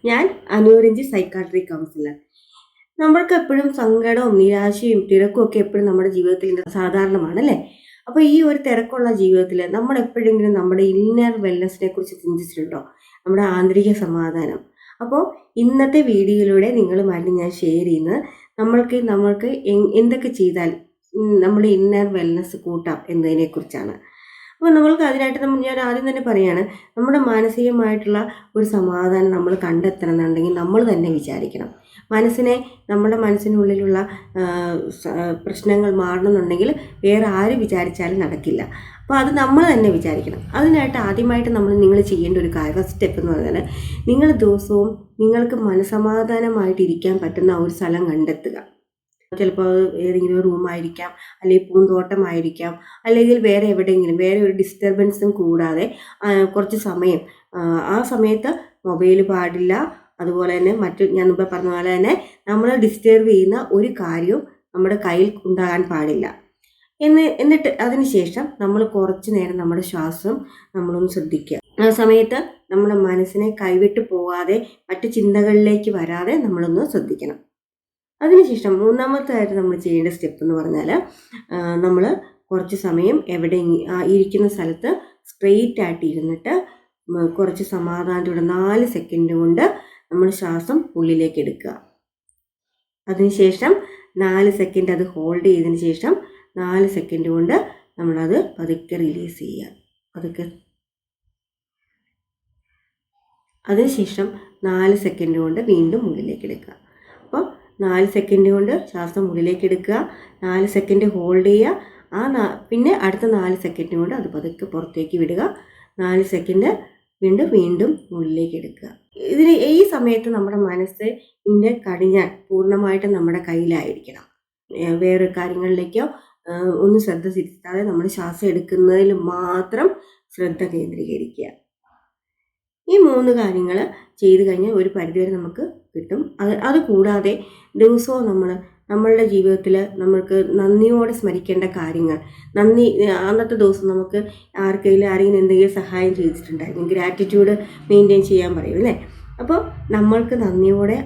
ഞാൻ അനൂരഞ്ജി psychiatry councillor. നമ്മൾക്ക് എപ്പോഴും സങ്കടവും നിരാശയും തിരക്കും ഒക്കെ എപ്പോഴും നമ്മുടെ ജീവിതത്തിൽ സാധാരണമാണ് അല്ലേ? അപ്പോൾ ഈ ഒരു തിരക്കുള്ള ജീവിതത്തിൽ നമ്മൾ എപ്പോഴെങ്കിലും നമ്മുടെ ഇന്നർ വെൽനെസ്സിനെ കുറിച്ച് ചിന്തിച്ചിട്ടുണ്ടോ? നമ്മുടെ ആന്തരിക സമാധാനം. അപ്പോൾ ഇന്നത്തെ വീഡിയോയിലൂടെ നിങ്ങളുമായിട്ട് ഞാൻ ഷെയർ ചെയ്യുന്നത് നമ്മൾക്ക് എന്തൊക്കെ ചെയ്താൽ നമ്മുടെ ഇന്നർ വെൽനെസ് കൂട്ടാം എന്നതിനെക്കുറിച്ചാണ്. അപ്പോൾ നമ്മൾക്ക് അതിനായിട്ട് ഞാൻ ആദ്യം തന്നെ പറയുകയാണ്, നമ്മുടെ മാനസികമായിട്ടുള്ള ഒരു സമാധാനം നമ്മൾ കണ്ടെത്തണമെന്നുണ്ടെങ്കിൽ നമ്മൾ തന്നെ വിചാരിക്കണം. നമ്മുടെ മനസ്സിനുള്ളിലുള്ള പ്രശ്നങ്ങൾ മാറണമെന്നുണ്ടെങ്കിൽ വേറെ ആര് വിചാരിച്ചാലും നടക്കില്ല. അപ്പോൾ അത് നമ്മൾ തന്നെ വിചാരിക്കണം. അതിനായിട്ട് ആദ്യമായിട്ട് നിങ്ങൾ ചെയ്യേണ്ട ഒരു കാര്യം, ഫസ്റ്റ് സ്റ്റെപ്പ് എന്ന് പറഞ്ഞാൽ നിങ്ങൾ ദിവസവും നിങ്ങൾക്ക് മനസമാധാനമായിട്ടിരിക്കാൻ പറ്റുന്ന ഒരു സ്ഥലം കണ്ടെത്തുക. ചിലപ്പോൾ ഏതെങ്കിലും റൂമായിരിക്കാം, അല്ലെങ്കിൽ പൂന്തോട്ടമായിരിക്കാം, അല്ലെങ്കിൽ വേറെ എവിടെയെങ്കിലും വേറെ ഒരു ഡിസ്റ്റർബൻസും കൂടാതെ കുറച്ച് സമയം, ആ സമയത്ത് മൊബൈൽ പാടില്ല. അതുപോലെ തന്നെ ഞാൻ മുമ്പ് പറഞ്ഞ പോലെ തന്നെ നമ്മൾ ഡിസ്റ്റർബ് ചെയ്യുന്ന ഒരു കാര്യവും നമ്മുടെ കയ്യിൽ ഉണ്ടാകാൻ പാടില്ല. എന്നിട്ട് അതിനുശേഷം നമ്മൾ കുറച്ച് നേരം നമ്മുടെ ശ്വാസം നമ്മളൊന്ന് ശ്രദ്ധിക്കുക. ആ സമയത്ത് നമ്മുടെ മനസ്സിനെ കൈവിട്ട് പോകാതെ മറ്റു ചിന്തകളിലേക്ക് വരാതെ നമ്മളൊന്ന് ശ്രദ്ധിക്കണം. അതിനുശേഷം മൂന്നാമത്തായിട്ട് നമ്മൾ ചെയ്യേണ്ട സ്റ്റെപ്പ് എന്ന് പറഞ്ഞാൽ, നമ്മൾ കുറച്ച് സമയം ഇരിക്കുന്ന സ്ഥലത്ത് സ്ട്രെയിറ്റ് ആയിട്ട് ഇരുന്നിട്ട് കുറച്ച് സമാധാനത്തോടെ 4 സെക്കൻഡ് കൊണ്ട് നമ്മൾ ശ്വാസം ഉള്ളിലേക്ക് എടുക്കുക. അതിനുശേഷം 4 സെക്കൻഡ് അത് ഹോൾഡ് ചെയ്തതിന് ശേഷം 4 സെക്കൻഡ് കൊണ്ട് നമ്മളത് പതുക്കെ റിലീസ് ചെയ്യുക. അതിനുശേഷം 4 സെക്കൻഡ് കൊണ്ട് വീണ്ടും ഉള്ളിലേക്ക് എടുക്കുക. അപ്പോൾ 4 സെക്കൻഡ് കൊണ്ട് ശ്വാസം ഉള്ളിലേക്ക് എടുക്കുക, 4 സെക്കൻഡ് ഹോൾഡ് ചെയ്യുക, പിന്നെ അടുത്ത 4 സെക്കൻഡ് കൊണ്ട് അത് പതുക്കെ പുറത്തേക്ക് വിടുക, 4 സെക്കൻഡ് വീണ്ടും ഉള്ളിലേക്ക് എടുക്കുക. ഈ സമയത്ത് നമ്മുടെ മനസ്സിൻ്റെ കടിഞ്ഞാൻ പൂർണ്ണമായിട്ടും നമ്മുടെ കയ്യിലായിരിക്കണം. വേറെ കാര്യങ്ങളിലേക്കോ ഒന്നും ശ്രദ്ധ തിരിച്ചാതെ നമ്മൾ ശ്വാസം എടുക്കുന്നതിൽ മാത്രം ശ്രദ്ധ കേന്ദ്രീകരിക്കുക. ഈ 3 കാര്യങ്ങൾ ചെയ്തു കഴിഞ്ഞാൽ ഒരു പരിധിവരെ നമുക്ക് കിട്ടും. അതുകൂടാതെ ദിവസവും നമ്മളുടെ ജീവിതത്തിൽ നമ്മൾക്ക് നന്ദിയോടെ സ്മരിക്കേണ്ട കാര്യങ്ങൾ, അന്നത്തെ ദിവസം നമുക്ക് ആരെങ്കിലും എന്തെങ്കിലും സഹായം ചെയ്തിട്ടുണ്ടായിരിക്കും, ഗ്രാറ്റിറ്റ്യൂഡ് മെയിൻറ്റെയിൻ ചെയ്യാൻ പറയും അല്ലേ? അപ്പോൾ നമ്മൾക്ക് നന്ദിയോടെ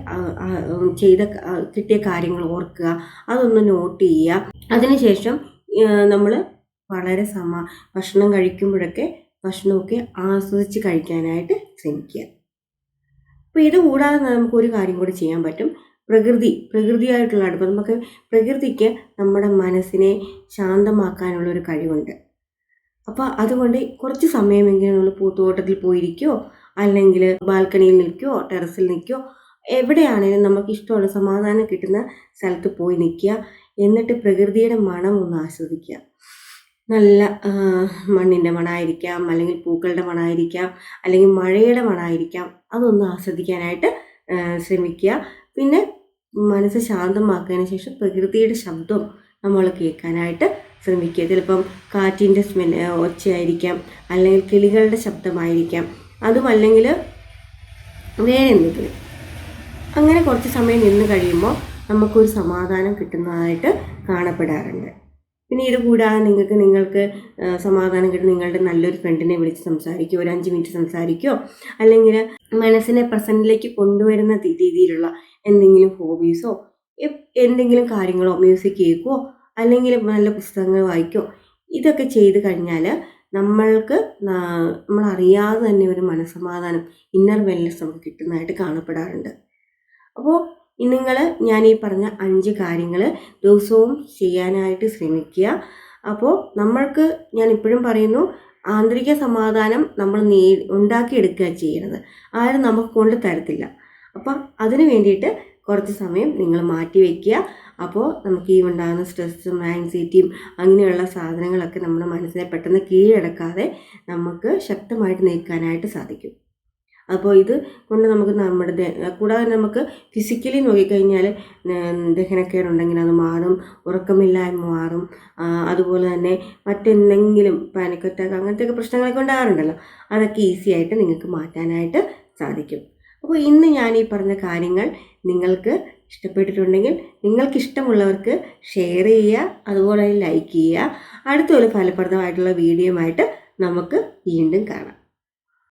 കിട്ടിയ കാര്യങ്ങൾ ഓർക്കുക, അതൊന്ന് നോട്ട് ചെയ്യുക. അതിനുശേഷം നമ്മൾ വളരെ ഭക്ഷണം കഴിക്കുമ്പോഴൊക്കെ ഭക്ഷണമൊക്കെ ആസ്വദിച്ച് കഴിക്കാനായിട്ട് ശ്രമിക്കുക. അപ്പോൾ ഇത് കൂടാതെ നമുക്കൊരു കാര്യം കൂടി ചെയ്യാൻ പറ്റും. പ്രകൃതിയായിട്ടുള്ള അടുപ്പം. നമുക്ക് പ്രകൃതിക്ക് നമ്മുടെ മനസ്സിനെ ശാന്തമാക്കാനുള്ളൊരു കഴിവുണ്ട്. അപ്പോൾ അതുകൊണ്ട് കുറച്ച് സമയമെങ്കിലും നമ്മൾ പൂത്തോട്ടത്തിൽ പോയിരിക്കുകയോ അല്ലെങ്കിൽ ബാൽക്കണിയിൽ നിൽക്കുകയോ ടെറസിൽ നിൽക്കുകയോ എവിടെയാണെങ്കിലും നമുക്ക് ഇഷ്ടമുള്ള സമാധാനം കിട്ടുന്ന സ്ഥലത്ത് പോയി നിൽക്കുക. എന്നിട്ട് പ്രകൃതിയുടെ മണം ഒന്ന് ആസ്വദിക്കുക. നല്ല മണ്ണിൻ്റെ മണമായിരിക്കാം, അല്ലെങ്കിൽ പൂക്കളുടെ മണമായിരിക്കാം, അല്ലെങ്കിൽ മഴയുടെ മണമായിരിക്കാം. അതൊന്ന് ആസ്വദിക്കാനായിട്ട് ശ്രമിക്കുക. പിന്നെ മനസ്സ് ശാന്തമാക്കിയതിന് ശേഷം പ്രകൃതിയുടെ ശബ്ദം നമ്മൾ കേൾക്കാനായിട്ട് ശ്രമിക്കുക. ചിലപ്പം കാറ്റിൻ്റെ ഒച്ചയായിരിക്കാം, അല്ലെങ്കിൽ കിളികളുടെ ശബ്ദമായിരിക്കാം, അതുമല്ലെങ്കിൽ വേറെ എന്തെങ്കിലും. അങ്ങനെ കുറച്ച് സമയം നിന്ന് കഴിയുമ്പോൾ നമുക്കൊരു സമാധാനം കിട്ടുന്നതായിട്ട് കാണപ്പെടാറുണ്ട്. പിന്നെ ഇത് കൂടാതെ നിങ്ങൾക്ക് സമാധാനം കിട്ടും, നിങ്ങളുടെ നല്ലൊരു ഫ്രണ്ടിനെ വിളിച്ച് സംസാരിക്കുകയോ, ഒരു 5 മിനിറ്റ് സംസാരിക്കുകയോ, അല്ലെങ്കിൽ മനസ്സിനെ പ്രസൻറ്റിലേക്ക് കൊണ്ടുവരുന്ന രീതിയിലുള്ള എന്തെങ്കിലും ഹോബീസോ എന്തെങ്കിലും കാര്യങ്ങളോ, മ്യൂസിക് കേൾക്കുകയോ അല്ലെങ്കിൽ നല്ല പുസ്തകങ്ങൾ വായിക്കുകയോ, ഇതൊക്കെ ചെയ്ത് കഴിഞ്ഞാൽ നമ്മളറിയാതെ തന്നെ ഒരു മനസ്സമാധാനം, ഇന്നർ വെൽനെസ് നമുക്ക് കിട്ടുന്നതായിട്ട് കാണപ്പെടാറുണ്ട്. അപ്പോൾ ഞാൻ ഈ പറഞ്ഞ 5 കാര്യങ്ങൾ ദിവസവും ചെയ്യാനായിട്ട് ശ്രമിക്കുക. അപ്പോൾ ഞാൻ ഇപ്പോഴും പറയുന്നു, ആന്തരിക സമാധാനം നമ്മൾ ഉണ്ടാക്കിയെടുക്കുക ചെയ്യണത്, ആരും നമുക്ക് കൊണ്ട് തരത്തില്ല. അപ്പം അതിന് വേണ്ടിയിട്ട് കുറച്ച് സമയം നിങ്ങൾ മാറ്റി വയ്ക്കുക. അപ്പോൾ നമുക്ക് ഈ ഉണ്ടാകുന്ന സ്ട്രെസ്സും ആങ്സൈറ്റിയും അങ്ങനെയുള്ള സാധനങ്ങളൊക്കെ നമ്മുടെ മനസ്സിനെ പെട്ടെന്ന് കീഴടക്കാതെ നമുക്ക് ശക്തമായിട്ട് നിൽക്കാനായിട്ട് സാധിക്കും. അപ്പോൾ ഇത് കൊണ്ട് നമുക്ക് കൂടാതെ നമുക്ക് ഫിസിക്കലി നോക്കിക്കഴിഞ്ഞാൽ ദഹനക്കേടുണ്ടെങ്കിൽ അത് മാറും, ഉറക്കമില്ലായ്മ മാറും, അതുപോലെ തന്നെ മറ്റെന്തെങ്കിലും പാനിക് അറ്റാക്ക് അങ്ങനത്തെയൊക്കെ പ്രശ്നങ്ങളൊക്കെ ഉണ്ടാകാറുണ്ടല്ലോ, അതൊക്കെ ഈസി ആയിട്ട് നിങ്ങൾക്ക് മാറ്റാനായിട്ട് സാധിക്കും. അപ്പോൾ ഇന്ന് ഞാൻ ഈ പറഞ്ഞ കാര്യങ്ങൾ നിങ്ങൾക്ക് ഇഷ്ടപ്പെട്ടിട്ടുണ്ടെങ്കിൽ നിങ്ങൾക്കിഷ്ടമുള്ളവർക്ക് ഷെയർ ചെയ്യുക, അതുപോലെ ലൈക്ക് ചെയ്യുക. അടുത്തൊരു ഫലപ്രദമായിട്ടുള്ള വീഡിയോയുമായിട്ട് നമുക്ക് വീണ്ടും കാണാം.